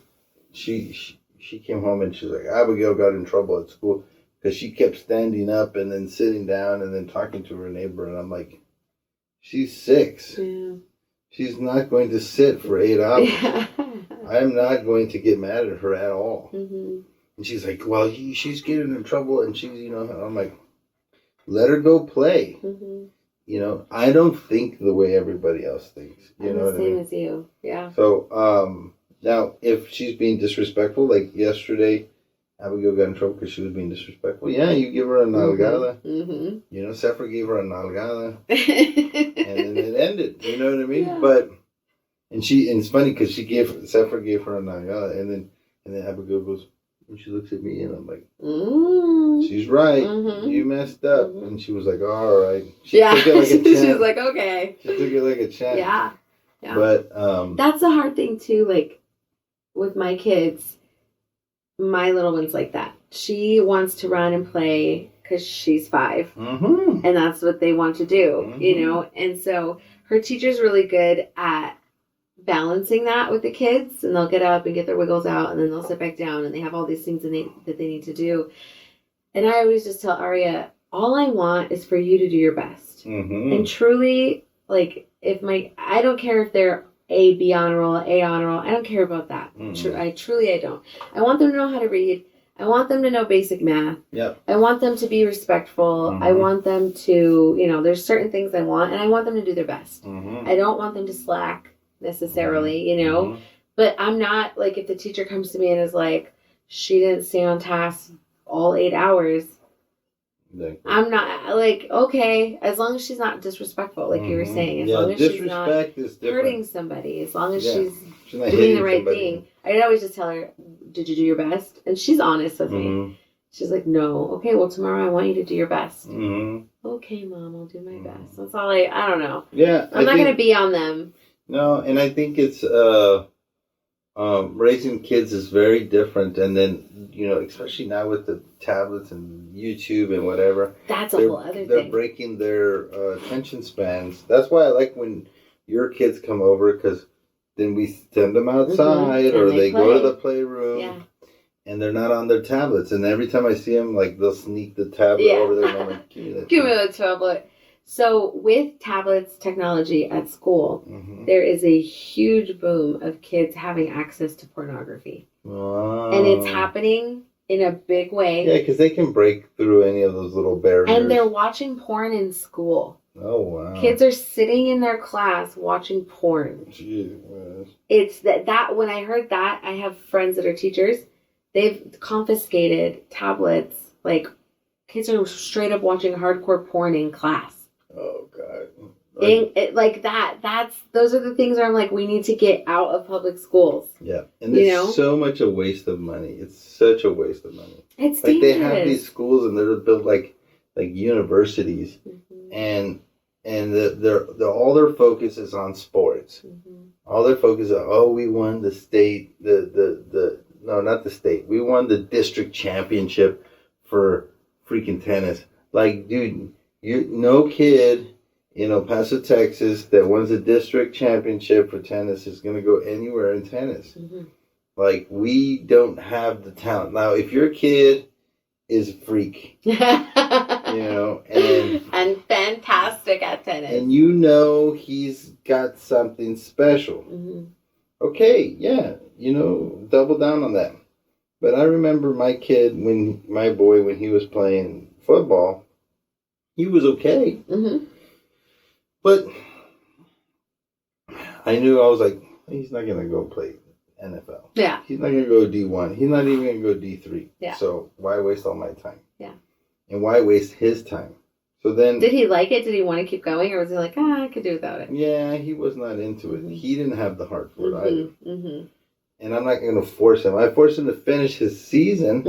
she came home and she's like, Abigail got in trouble at school because she kept standing up and then sitting down and then talking to her neighbor. And I'm like, she's 6. Yeah. She's not going to sit for 8 hours. Yeah. I'm not going to get mad at her at all. Mm-hmm. And she's like, well, she's getting in trouble. And she's, I'm like, let her go play. Mm-hmm. I don't think the way everybody else thinks. I'm the same as you. Yeah. So, now, if she's being disrespectful, like yesterday, Abigail got in trouble because she was being disrespectful. Yeah, you give her a nalgada. Mm-hmm. Sephora gave her a nalgada. And then it ended. You know what I mean? Yeah. And it's funny because Sephora gave her a nalgada. And then Abigail goes, and she looks at me and I'm like, she's right. Mm-hmm. You messed up. Mm-hmm. And she was like, all right. She took it like a champ. She was like, okay. She took it like a champ. Yeah. Yeah. But that's the hard thing too. Like with my kids, my little one's like that. She wants to run and play because she's 5, and that's what they want to do, you know. And so her teacher's really good at balancing that with the kids, and they'll get up and get their wiggles out, and then they'll sit back down, and they have all these things that they need to do. And I always just tell Aria, all I want is for you to do your best. And truly, like, I don't care if they're A, B honor roll, A honor roll. I don't care about that. I don't. I want them to know how to read. I want them to know basic math. Yep. I want them to be respectful. I want them to, there's certain things I want, and I want them to do their best. I don't want them to slack necessarily, But I'm not, like, if the teacher comes to me and is like, she didn't stay on task all 8 hours, I'm not, like, okay, as long as she's not disrespectful, like you were saying, as long as she's not hurting somebody, as long as she's doing the right thing. I'd always just tell her, did you do your best? And she's honest with me. She's like, no. Okay, well, tomorrow I want you to do your best. Okay, Mom, I'll do my best. That's all I don't know. Yeah. I'm not going to be on them. No, and I think it's, raising kids is very different. And then, especially now with the tablets and YouTube and whatever. That's a whole other thing. They're breaking their attention spans. That's why I like when your kids come over, because then we send them outside or they go to the playroom. Yeah. And they're not on their tablets. And every time I see them, like, they'll sneak the tablet over there. And I'm like, give me the tablet. So with tablets technology at school, there is a huge boom of kids having access to pornography. Wow. And it's happening in a big way. Yeah, because they can break through any of those little barriers. And they're watching porn in school. Oh, wow. Kids are sitting in their class watching porn. Jeez. It's that when I heard that, I have friends that are teachers. They've confiscated tablets. Like, kids are straight up watching hardcore porn in class. Oh, God. Like that. Those are the things where I'm like, we need to get out of public schools. Yeah. And it's so much a waste of money. It's such a waste of money. It's like dangerous. They have these schools and they're built like universities. And they're all their focus is on sports. All their focus is, we won the state, no, not the state. We won the district championship for freaking tennis. Like, dude, no kid in El Paso, Texas that wins a district championship for tennis is going to go anywhere in tennis. Like, we don't have the talent. Now, if your kid is a freak, and fantastic at tennis, and he's got something special, okay, yeah, double down on that. But I remember my boy, when he was playing football, he was okay. But I knew, I was like, he's not going to go play NFL. Yeah. He's not going to go D1. He's not even going to go D3. Yeah. So why waste all my time? Yeah. And why waste his time? So then... Did he like it? Did he want to keep going? Or was he like, I could do without it? Yeah, he was not into it. He didn't have the heart for it either. And I'm not going to force him. I forced him to finish his season.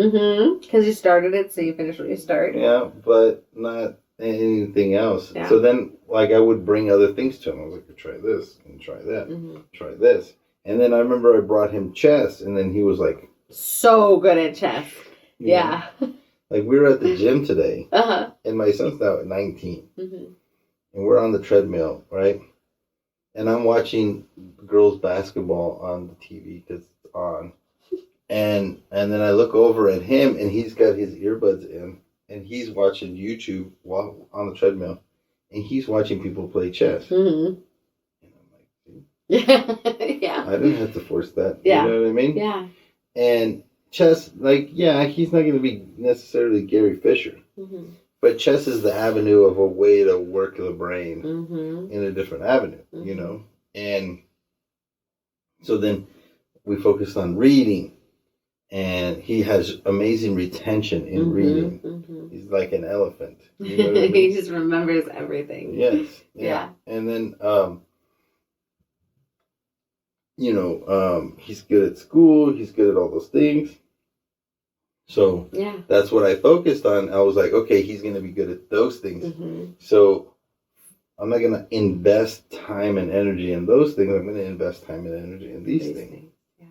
Because you started it, so you finished what you started. Yeah, but not anything else. Yeah. So then, like, I would bring other things to him. I was like, try this and try that. Try this. And then I remember I brought him chess, and then he was like... So good at chess. Yeah. Like, we were at the gym today, and my son's now at 19. And we're on the treadmill, right? And I'm watching girls basketball on the TV because it's on. And then I look over at him, and he's got his earbuds in, and he's watching YouTube while on the treadmill, and he's watching people play chess. And I'm like, yeah. I didn't have to force that. Yeah. You know what I mean? Yeah. And chess, like, he's not going to be necessarily Gary Fisher. But chess is the avenue of a way to work the brain in a different avenue, And so then we focused on reading. And he has amazing retention in reading. He's like an elephant. You know what I mean? He just remembers everything. Yes. Yeah. And then, he's good at school. He's good at all those things. So that's what I focused on. I was like, okay, he's going to be good at those things. So I'm not going to invest time and energy in those things. I'm going to invest time and energy in these things. Yeah.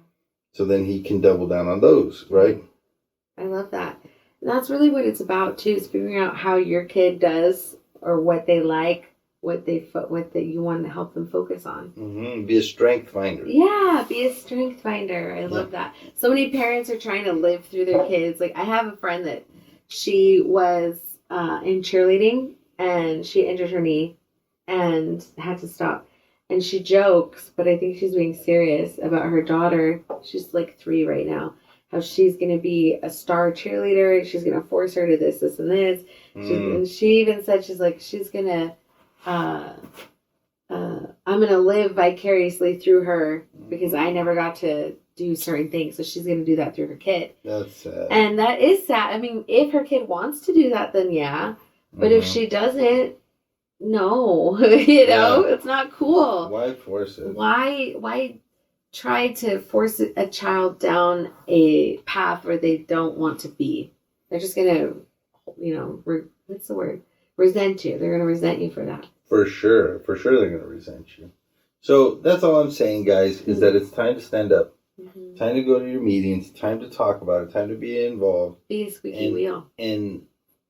So then he can double down on those, right? I love that. And that's really what it's about too, is figuring out how your kid does or what they like, what you want to help them focus on. Mm-hmm. Be a strength finder. Yeah, be a strength finder. I love that. So many parents are trying to live through their kids. Like, I have a friend that she was in cheerleading and she injured her knee and had to stop. And she jokes, but I think she's being serious about her daughter. She's like 3 right now. How she's going to be a star cheerleader. She's going to force her to this, and this. And she even said, she's going to, I'm going to live vicariously through her because I never got to do certain things. So she's going to do that through her kid. That's sad. And that is sad. I mean, if her kid wants to do that, then yeah. But if she doesn't, no. It's not cool. Why force it? Why try to force a child down a path where they don't want to be? They're just going to, what's the word? Resent you. They're going to resent you for that. For sure. For sure they're going to resent you. So that's all I'm saying, guys, is that it's time to stand up. Mm-hmm. Time to go to your meetings. Time to talk about it. Time to be involved. Be a squeaky wheel. And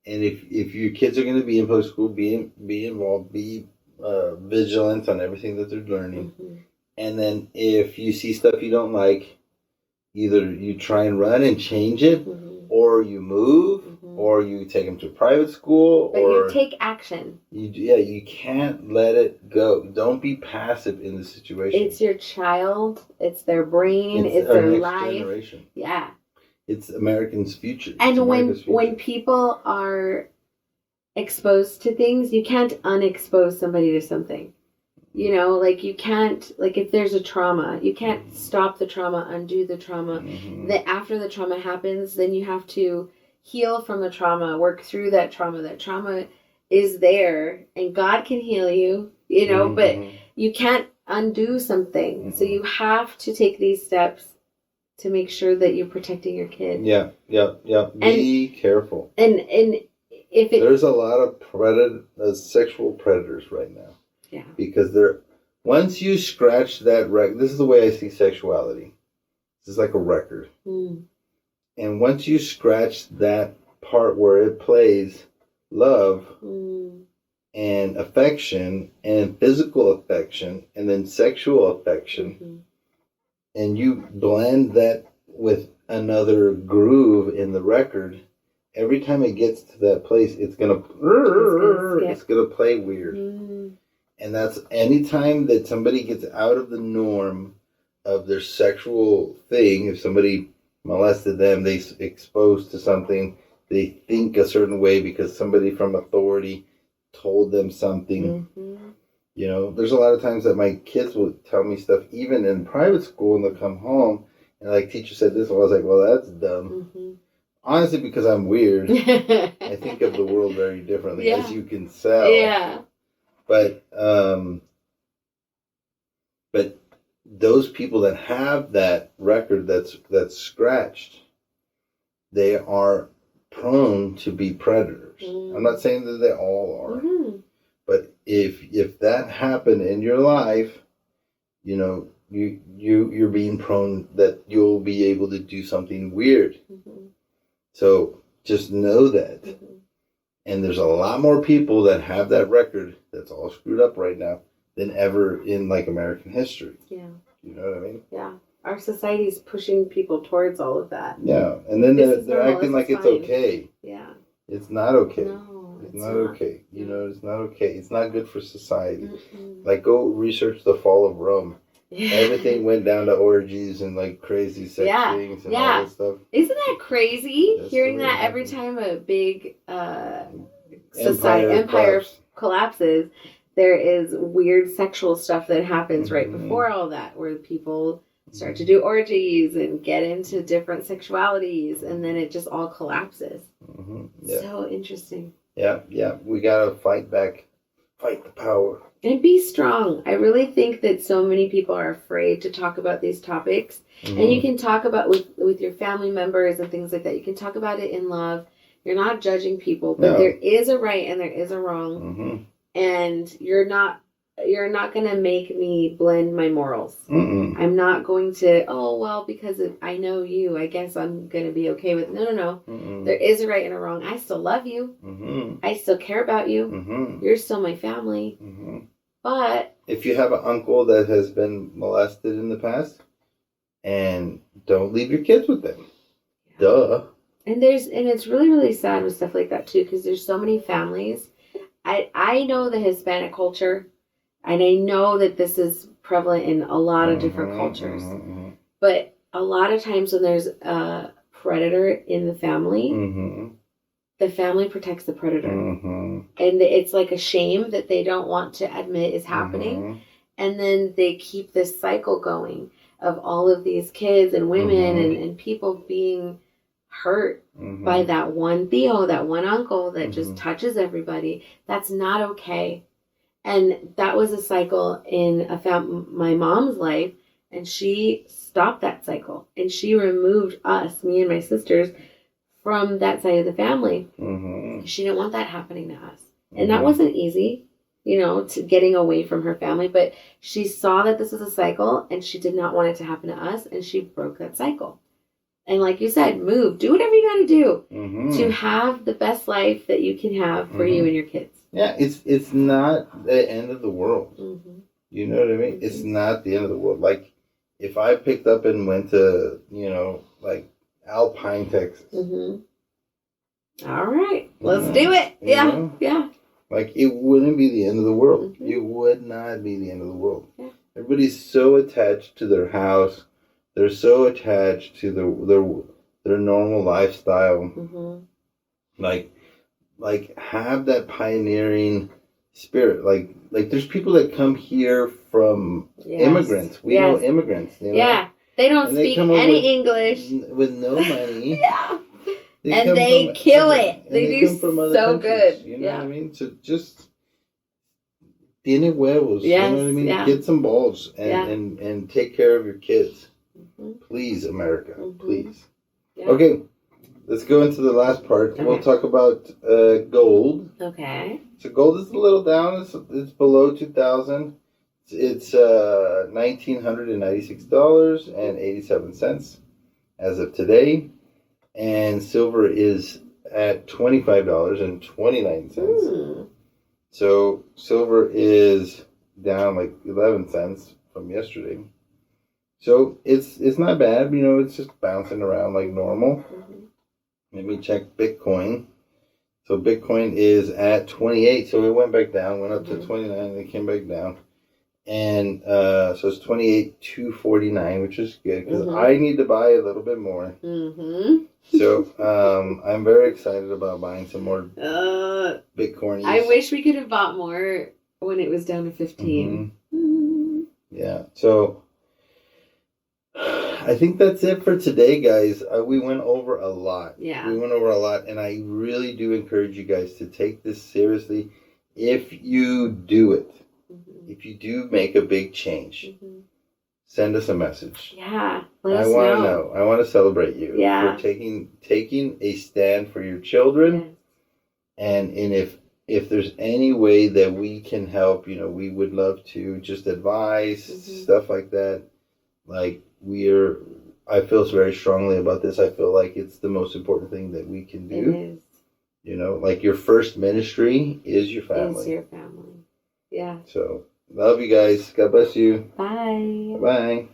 if your kids are going to be in public school, be involved. Be vigilant on everything that they're learning. Mm-hmm. And then if you see stuff you don't like, either you try and run and change it, or you move, or you take them to private school, but you take action. You can't let it go. Don't be passive in the situation. It's your child. It's their brain. It's their life. Generation. Yeah. It's Americans' future. And when people are exposed to things, you can't unexpose somebody to something. You can't, if there's a trauma, you can't stop the trauma, undo the trauma. Mm-hmm. That after the trauma happens, then you have to heal from the trauma, work through that trauma. That trauma is there, and God can heal you, but you can't undo something. Mm-hmm. So you have to take these steps to make sure that you're protecting your kid. Yeah. Be careful. And if there's a lot of sexual predators right now. Yeah. Because once you scratch that record, this is the way I see sexuality. This is like a record. Mm. And once you scratch that part where it plays love and affection and physical affection and then sexual affection, and you blend that with another groove in the record, every time it gets to that place, it's gonna play weird. Mm. And that's anytime that somebody gets out of the norm of their sexual thing. If somebody molested them, they exposed to something, they think a certain way because somebody from authority told them something. Mm-hmm. There's a lot of times that my kids will tell me stuff, even in private school, and they'll come home and like, teacher said this, and I was like, well, that's dumb. Mm-hmm. Honestly, because I'm weird. I think of the world very differently, as you can tell. Yeah. But those people that have that record that's scratched, they are prone to be predators. I'm not saying that they all are, but if that happened in your life, you're being prone that you'll be able to do something weird. So just know that. And there's a lot more people that have that record that's all screwed up right now than ever in American history. Yeah. You know what I mean? Yeah. Our society's pushing people towards all of that. Yeah. And then they're acting like it's okay. Yeah. It's not okay. No, it's not okay. It's not okay. It's not good for society. Go research the fall of Rome. Yeah. Everything went down to orgies and crazy sex things and all that stuff. Isn't that crazy? Hearing that every time a big empire collapses, there is weird sexual stuff that happens right before all that, where people start to do orgies and get into different sexualities, and then it just all collapses. Yeah. So interesting. Yeah. We gotta fight back. Fight the power. And be strong. I really think that so many people are afraid to talk about these topics. And you can talk about with your family members and things like that. You can talk about it in love. You're not judging people, but there is a right and there is a wrong. and you're not going to make me blend my morals. Mm-mm. I'm not going to, oh, well, because I know you, I guess I'm going to be okay with it. No. Mm-mm. There is a right and a wrong. I still love you. Mm-hmm. I still care about you. Mm-hmm. You're still my family. Mm-hmm. But if you have an uncle that has been molested in the past, and don't leave your kids with them. Yeah. Duh. And it's really, really sad with stuff like that too, because there's so many families. I know the Hispanic culture, and I know that this is prevalent in a lot of different cultures. Mm-hmm. But a lot of times when there's a predator in the family, mm-hmm. the family protects the predator. Mm-hmm. And it's like a shame that they don't want to admit is happening. Mm-hmm. And then they keep this cycle going of all of these kids and women mm-hmm. and people being hurt mm-hmm. by that one Theo, that one uncle that mm-hmm. just touches everybody. That's not okay. And that was a cycle in my mom's life, and she stopped that cycle. And she removed us, me and my sisters, from that side of the family. Mm-hmm. She didn't want that happening to us. And mm-hmm. that wasn't easy, to getting away from her family. But she saw that this was a cycle, and she did not want it to happen to us, and she broke that cycle. And like you said, move, do whatever you got to do mm-hmm. to have the best life that you can have for mm-hmm. you and your kids. Yeah, it's not the end of the world. Mm-hmm. You know what I mean? Mm-hmm. It's not the end of the world. Like, if I picked up and went to, like Alpine, Texas. Mm-hmm. All right, let's do it. Yeah. Like, it wouldn't be the end of the world. Mm-hmm. It would not be the end of the world. Yeah. Everybody's so attached to their house. They're so attached to their normal lifestyle. Mm-hmm. Like have that pioneering spirit. Like there's people that come here from immigrants. We know immigrants. Yeah, they don't speak any English with no money. Yeah, they kill it. They do so good. You know what I mean? So just tiene huevos. Yes, you know what I mean? Yeah. Get some balls and take care of your kids. Mm-hmm. Please, America. Mm-hmm. Please. Yeah. Okay, let's go into the last part. Okay. We'll talk about gold. Okay. So gold is a little down. It's below 2,000. It's $1,996.87 as of today, and silver is at $25.29. Mm. So silver is down like 11 cents from yesterday. So it's not bad, it's just bouncing around like normal. Mm-hmm. Let me check Bitcoin. So Bitcoin is at 28, so it went back down, went up mm-hmm. to 29, and it came back down. And so it's 28,249, which is good, because mm-hmm. I need to buy a little bit more. Mm-hmm. So I'm very excited about buying some more Bitcoin. I wish we could have bought more when it was down to 15. Mm-hmm. Mm-hmm. Yeah, so I think that's it for today, guys. We went over a lot. Yeah. We went over a lot, and I really do encourage you guys to take this seriously. If you do it, mm-hmm. if you do make a big change, mm-hmm. send us a message. Yeah, let us know. I want to know. I want to celebrate you for taking a stand for your children. Yes. And if there's any way that we can help, we would love to just advise, mm-hmm. stuff like that. Like, I feel very strongly about this. I feel like it's the most important thing that we can do. It is. Like your first ministry is your family. Is your family. Yeah. So, love you guys. God bless you. Bye. Bye.